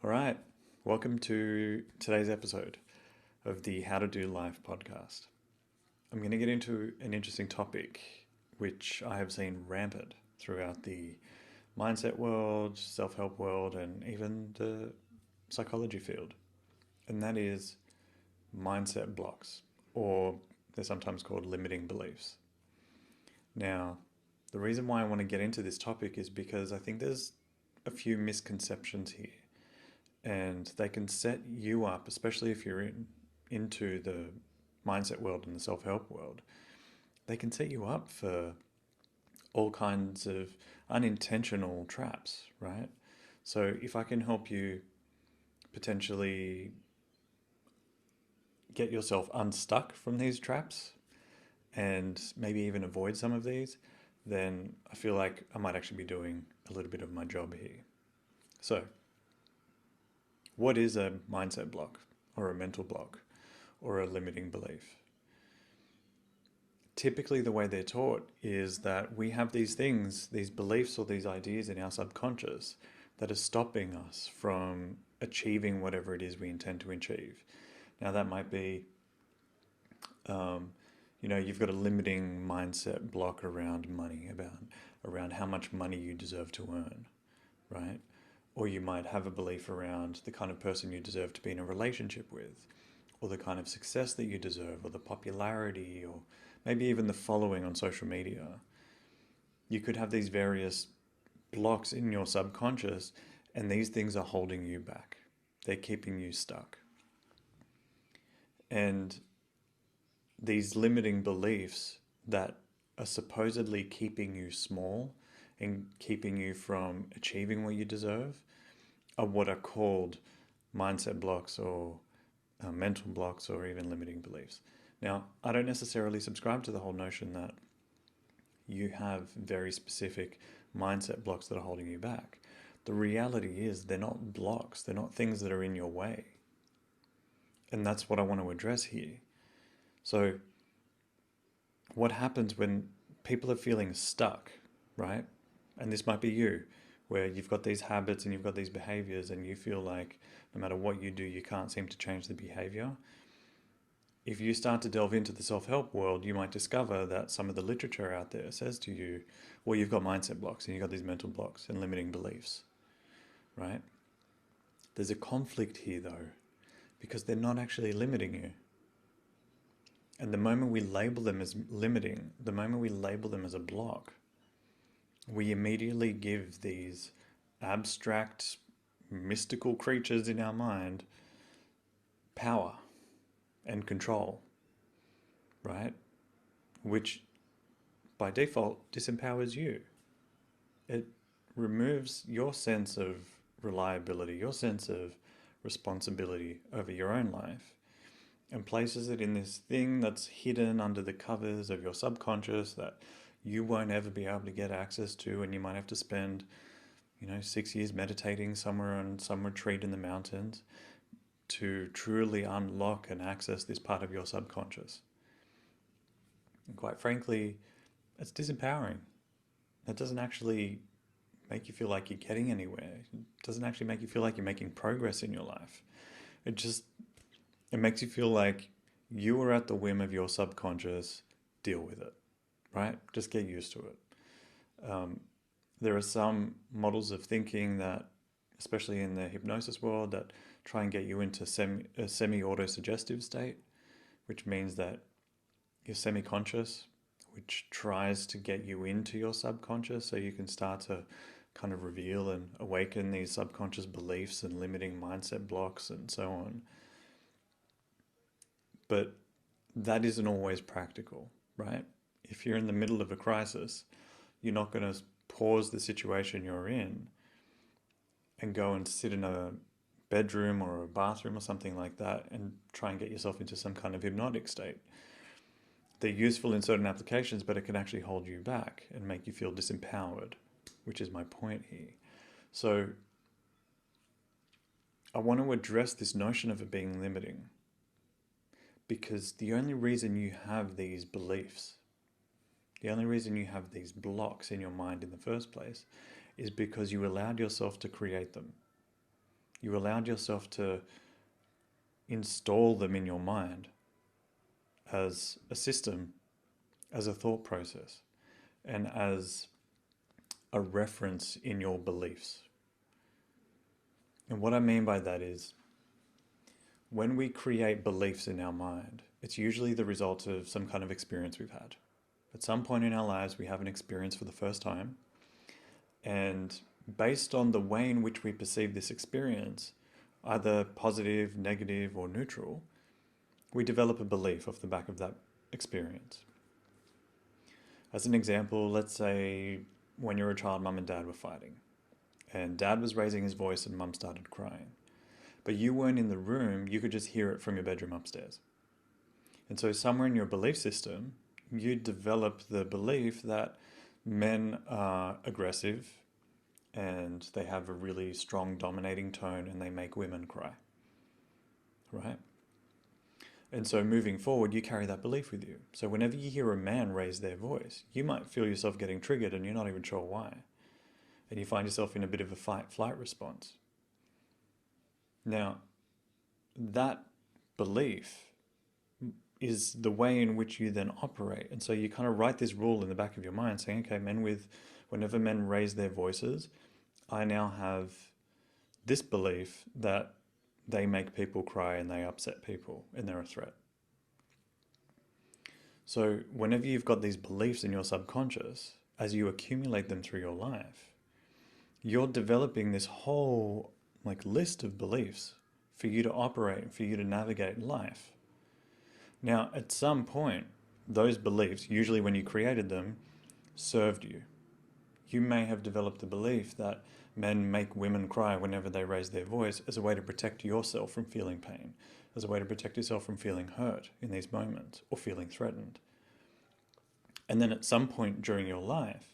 All right, welcome to today's episode of the How to Do Life podcast. I'm going to get into an interesting topic which I have seen rampant throughout the mindset world, self help world, and even the psychology field, and that is mindset blocks, or they're sometimes called limiting beliefs. Now, the reason why I want to get into this topic is because I think there's a few misconceptions here and they can set you up, especially if you're into the mindset world and the self-help world. They can set you up for all kinds of unintentional traps, right? So if I can help you potentially get yourself unstuck from these traps and maybe even avoid some of these, then I feel like I might actually be doing a little bit of my job here. So, what is a mindset block or a mental block or a limiting belief? Typically, the way they're taught is that we have these things, these beliefs or these ideas in our subconscious that are stopping us from achieving whatever it is we intend to achieve. Now, that might be, you've got a limiting mindset block around money, around how much money you deserve to earn, right? Or you might have a belief around the kind of person you deserve to be in a relationship with, or the kind of success that you deserve, or the popularity, or maybe even the following on social media. You could have these various blocks in your subconscious, and these things are holding you back. They're keeping you stuck. And these limiting beliefs that are supposedly keeping you small and keeping you from achieving what you deserve are what are called mindset blocks or mental blocks or even limiting beliefs. Now, I don't necessarily subscribe to the whole notion that you have very specific mindset blocks that are holding you back. The reality is they're not blocks, they're not things that are in your way. And that's what I want to address here. So, what happens when people are feeling stuck, right? And this might be you, where you've got these habits and you've got these behaviors and you feel like no matter what you do, you can't seem to change the behavior. If you start to delve into the self-help world, you might discover that some of the literature out there says to you, well, you've got mindset blocks and you've got these mental blocks and limiting beliefs, right? There's a conflict here though, because they're not actually limiting you. And the moment we label them as limiting, the moment we label them as a block, we immediately give these abstract, mystical creatures in our mind power and control, right? Which by default disempowers you. It removes your sense of reliability, your sense of responsibility over your own life, and places it in this thing that's hidden under the covers of your subconscious that you won't ever be able to get access to, and you might have to spend 6 years meditating somewhere on some retreat in the mountains to truly unlock and access this part of your subconscious. And quite frankly, it's disempowering. It doesn't actually make you feel like you're getting anywhere. It doesn't actually make you feel like you're making progress in your life. It makes you feel like you are at the whim of your subconscious. Deal with it, right? Just get used to it. There are some models of thinking that, especially in the hypnosis world, that try and get you into a semi-auto-suggestive state, which means that you're semi-conscious, which tries to get you into your subconscious so you can start to kind of reveal and awaken these subconscious beliefs and limiting mindset blocks and so on. But that isn't always practical, right? If you're in the middle of a crisis, you're not going to pause the situation you're in and go and sit in a bedroom or a bathroom or something like that and try and get yourself into some kind of hypnotic state. They're useful in certain applications, but it can actually hold you back and make you feel disempowered, which is my point here. So I want to address this notion of it being limiting, because the only reason you have these beliefs, the only reason you have these blocks in your mind in the first place is because you allowed yourself to create them. You allowed yourself to install them in your mind as a system, as a thought process, and as a reference in your beliefs. And what I mean by that is, when we create beliefs in our mind, it's usually the result of some kind of experience we've had. At some point in our lives, we have an experience for the first time, and based on the way in which we perceive this experience, either positive, negative, or neutral, we develop a belief off the back of that experience. As an example, let's say when you were a child, mum and dad were fighting, and dad was raising his voice and mum started crying. But you weren't in the room, you could just hear it from your bedroom upstairs. And so somewhere in your belief system, you develop the belief that men are aggressive and they have a really strong dominating tone and they make women cry, right? And so moving forward, you carry that belief with you. So whenever you hear a man raise their voice, you might feel yourself getting triggered and you're not even sure why. And you find yourself in a bit of a fight-flight response. Now, that belief is the way in which you then operate. And so you kind of write this rule in the back of your mind saying, okay, whenever men raise their voices, I now have this belief that they make people cry and they upset people and they're a threat. So whenever you've got these beliefs in your subconscious, as you accumulate them through your life, you're developing this whole list of beliefs for you to operate, for you to navigate life. Now, at some point, those beliefs, usually when you created them, served you. You may have developed the belief that men make women cry whenever they raise their voice as a way to protect yourself from feeling pain, as a way to protect yourself from feeling hurt in these moments or feeling threatened. And then at some point during your life,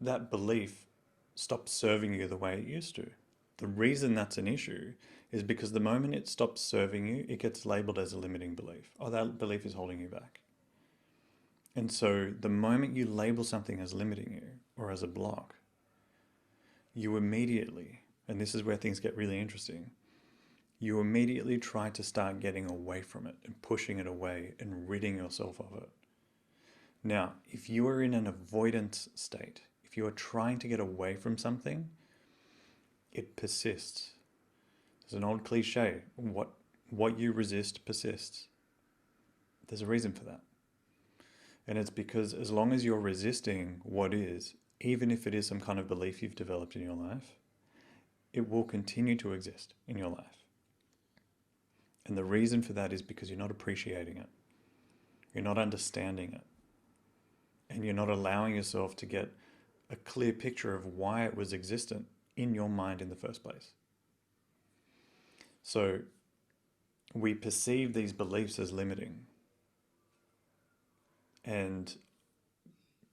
that belief stops serving you the way it used to. The reason that's an issue is because the moment it stops serving you, it gets labeled as a limiting belief. Oh, that belief is holding you back. And so the moment you label something as limiting you or as a block, you immediately, and this is where things get really interesting, you immediately try to start getting away from it and pushing it away and ridding yourself of it. Now, if you are in an avoidance state, if you are trying to get away from something, it persists. There's an old cliche, what you resist persists. There's a reason for that. And it's because as long as you're resisting what is, even if it is some kind of belief you've developed in your life, it will continue to exist in your life. And the reason for that is because you're not appreciating it. You're not understanding it. And you're not allowing yourself to get a clear picture of why it was existent in your mind in the first place. So we perceive these beliefs as limiting. And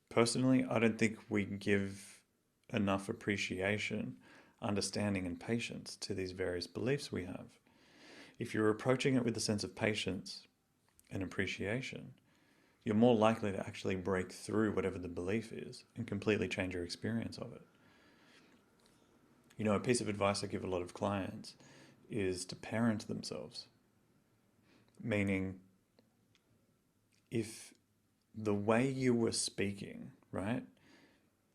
personally, I don't think we give enough appreciation, understanding, and patience to these various beliefs we have. If you're approaching it with a sense of patience and appreciation, you're more likely to actually break through whatever the belief is and completely change your experience of it. You know, a piece of advice I give a lot of clients is to parent themselves. Meaning, if the way you were speaking, right,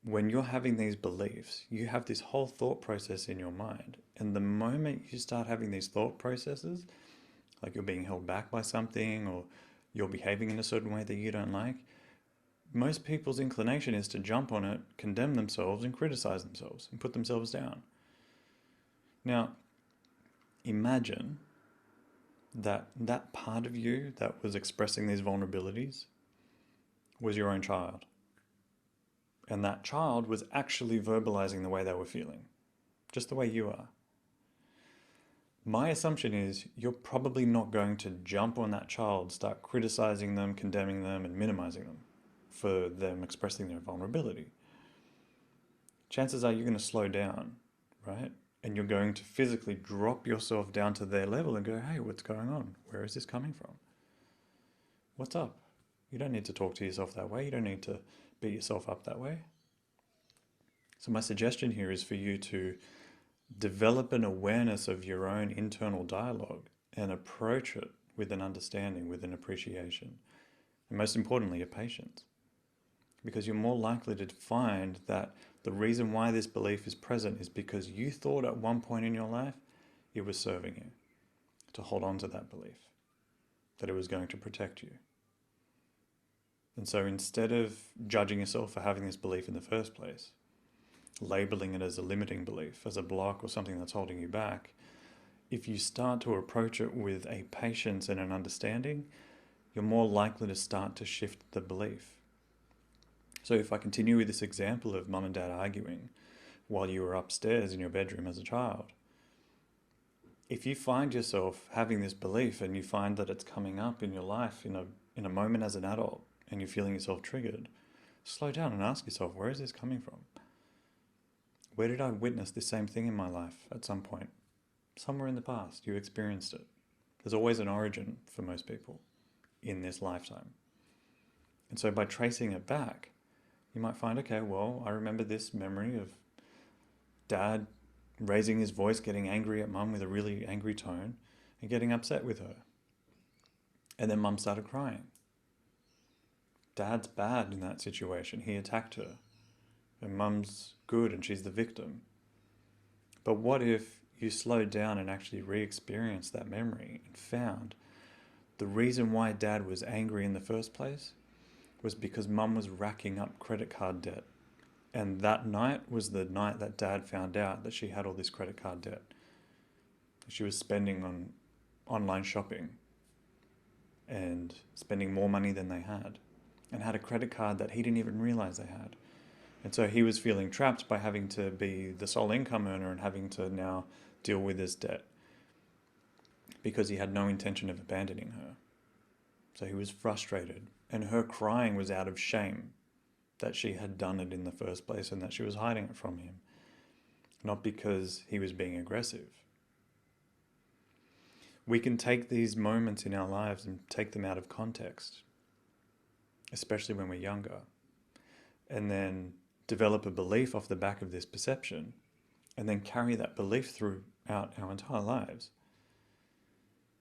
when you're having these beliefs, you have this whole thought process in your mind. And the moment you start having these thought processes, like you're being held back by something or you're behaving in a certain way that you don't like, most people's inclination is to jump on it, condemn themselves, and criticize themselves and put themselves down. Now, imagine that part of you that was expressing these vulnerabilities was your own child. And that child was actually verbalizing the way they were feeling, just the way you are. My assumption is you're probably not going to jump on that child, start criticizing them, condemning them, and minimizing them for them expressing their vulnerability. Chances are you're going to slow down, right? And you're going to physically drop yourself down to their level and go, hey, what's going on? Where is this coming from? What's up? You don't need to talk to yourself that way. You don't need to beat yourself up that way. So my suggestion here is for you to Develop an awareness of your own internal dialogue and approach it with an understanding, with an appreciation, and most importantly, a patience. Because you're more likely to find that the reason why this belief is present is because you thought at one point in your life it was serving you, to hold on to that belief, that it was going to protect you. And so instead of judging yourself for having this belief in the first place, labeling it as a limiting belief, as a block or something that's holding you back, if you start to approach it with a patience and an understanding, you're more likely to start to shift the belief. So if I continue with this example of mum and dad arguing while you were upstairs in your bedroom as a child, if you find yourself having this belief and you find that it's coming up in your life in a moment as an adult and you're feeling yourself triggered, slow down and ask yourself, where is this coming from? Where did I witness this same thing in my life at some point? Somewhere in the past, you experienced it. There's always an origin for most people in this lifetime. And so by tracing it back, you might find, okay, well, I remember this memory of dad raising his voice, getting angry at mum with a really angry tone and getting upset with her. And then mum started crying. Dad's bad in that situation. He attacked her. And mum's good and she's the victim. But what if you slowed down and actually re-experienced that memory and found the reason why dad was angry in the first place was because mum was racking up credit card debt. And that night was the night that dad found out that she had all this credit card debt. She was spending on online shopping and spending more money than they had, and had a credit card that he didn't even realize they had. And so he was feeling trapped by having to be the sole income earner and having to now deal with this debt because he had no intention of abandoning her. So he was frustrated, and her crying was out of shame that she had done it in the first place and that she was hiding it from him, not because he was being aggressive. We can take these moments in our lives and take them out of context, especially when we're younger, and then develop a belief off the back of this perception, and then carry that belief throughout our entire lives.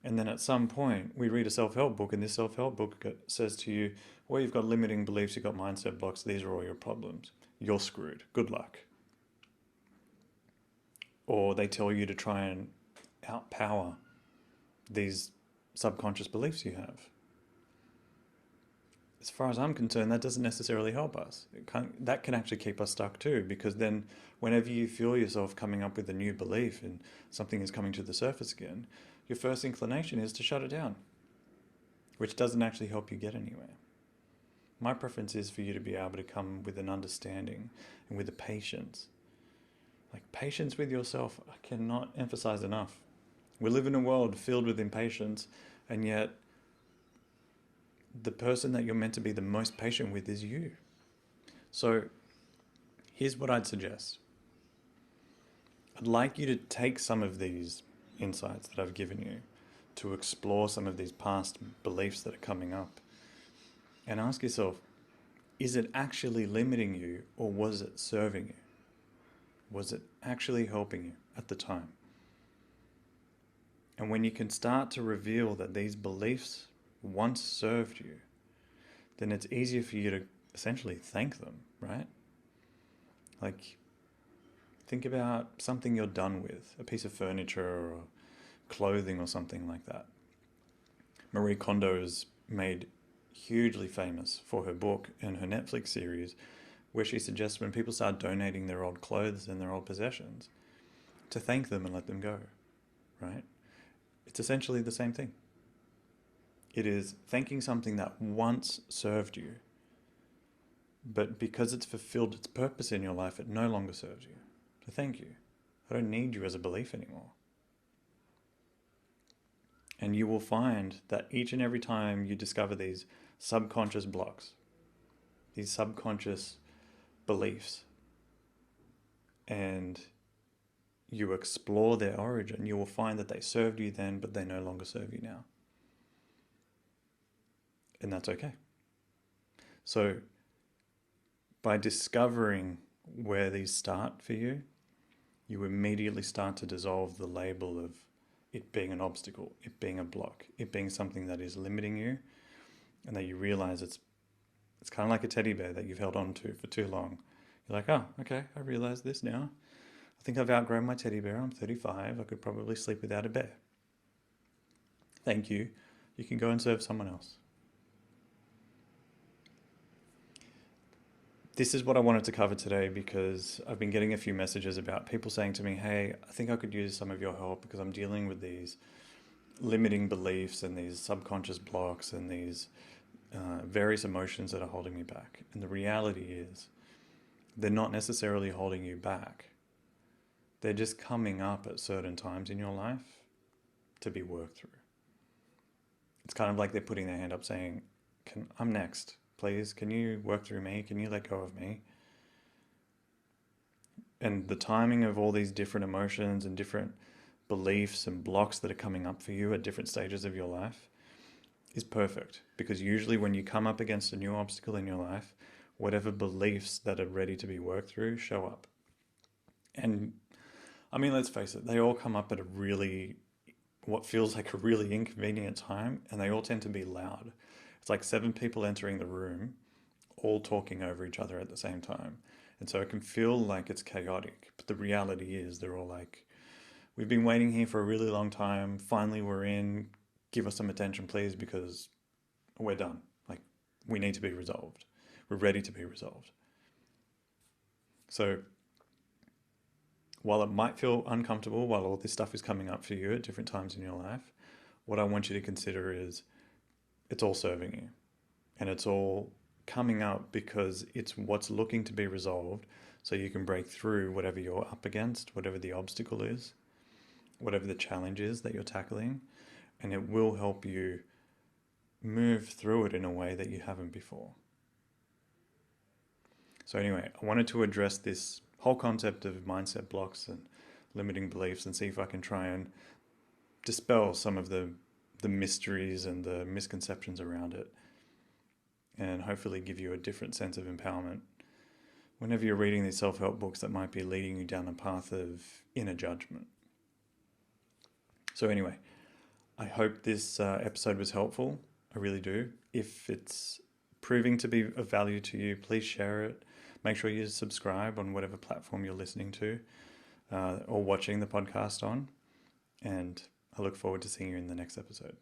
And then at some point, we read a self-help book, and this self-help book says to you, well, you've got limiting beliefs, you've got mindset blocks, these are all your problems. You're screwed. Good luck. Or they tell you to try and outpower these subconscious beliefs you have. As far as I'm concerned, that doesn't necessarily help us. That can actually keep us stuck too, because then whenever you feel yourself coming up with a new belief and something is coming to the surface again, your first inclination is to shut it down, which doesn't actually help you get anywhere. My preference is for you to be able to come with an understanding and with a patience. Like patience with yourself, I cannot emphasize enough. We live in a world filled with impatience, and yet the person that you're meant to be the most patient with is you. So here's what I'd suggest. I'd like you to take some of these insights that I've given you to explore some of these past beliefs that are coming up and ask yourself, is it actually limiting you, or was it serving you? Was it actually helping you at the time? And when you can start to reveal that these beliefs once served you, then it's easier for you to essentially thank them, right? Like, think about something you're done with, a piece of furniture or clothing or something like that. Marie Kondo is made hugely famous for her book and her Netflix series, where she suggests when people start donating their old clothes and their old possessions, to thank them and let them go, right? It's essentially the same thing. It is thanking something that once served you, but because it's fulfilled its purpose in your life, it no longer serves you. So thank you. I don't need you as a belief anymore. And you will find that each and every time you discover these subconscious blocks, these subconscious beliefs, and you explore their origin, you will find that they served you then, but they no longer serve you now. And that's okay. So by discovering where these start for you, you immediately start to dissolve the label of it being an obstacle, it being a block, it being something that is limiting you, and that you realize it's kind of like a teddy bear that you've held on to for too long. You're like, oh, okay, I realize this now. I think I've outgrown my teddy bear. I'm 35. I could probably sleep without a bear. Thank you. You can go and serve someone else. This is what I wanted to cover today because I've been getting a few messages about people saying to me, hey, I think I could use some of your help because I'm dealing with these limiting beliefs and these subconscious blocks and these various emotions that are holding me back. And the reality is, they're not necessarily holding you back. They're just coming up at certain times in your life to be worked through. It's kind of like they're putting their hand up saying, I'm next. Please, can you work through me? Can you let go of me? And the timing of all these different emotions and different beliefs and blocks that are coming up for you at different stages of your life is perfect, because usually when you come up against a new obstacle in your life, whatever beliefs that are ready to be worked through show up. And I mean, let's face it, they all come up at what feels like a really inconvenient time, and they all tend to be loud. It's like 7 people entering the room, all talking over each other at the same time. And so it can feel like it's chaotic, but the reality is they're all like, we've been waiting here for a really long time. Finally, we're in. Give us some attention, please, because we're done. Like, we need to be resolved. We're ready to be resolved. So while it might feel uncomfortable, while all this stuff is coming up for you at different times in your life, what I want you to consider is it's all serving you. And it's all coming up because it's what's looking to be resolved so you can break through whatever you're up against, whatever the obstacle is, whatever the challenge is that you're tackling, and it will help you move through it in a way that you haven't before. So anyway, I wanted to address this whole concept of mindset blocks and limiting beliefs and see if I can try and dispel some of the mysteries and the misconceptions around it, and hopefully give you a different sense of empowerment whenever you're reading these self-help books that might be leading you down a path of inner judgment. So anyway, I hope this episode was helpful. I really do. If it's proving to be of value to you, please share it. Make sure you subscribe on whatever platform you're listening to or watching the podcast on. And I look forward to seeing you in the next episode.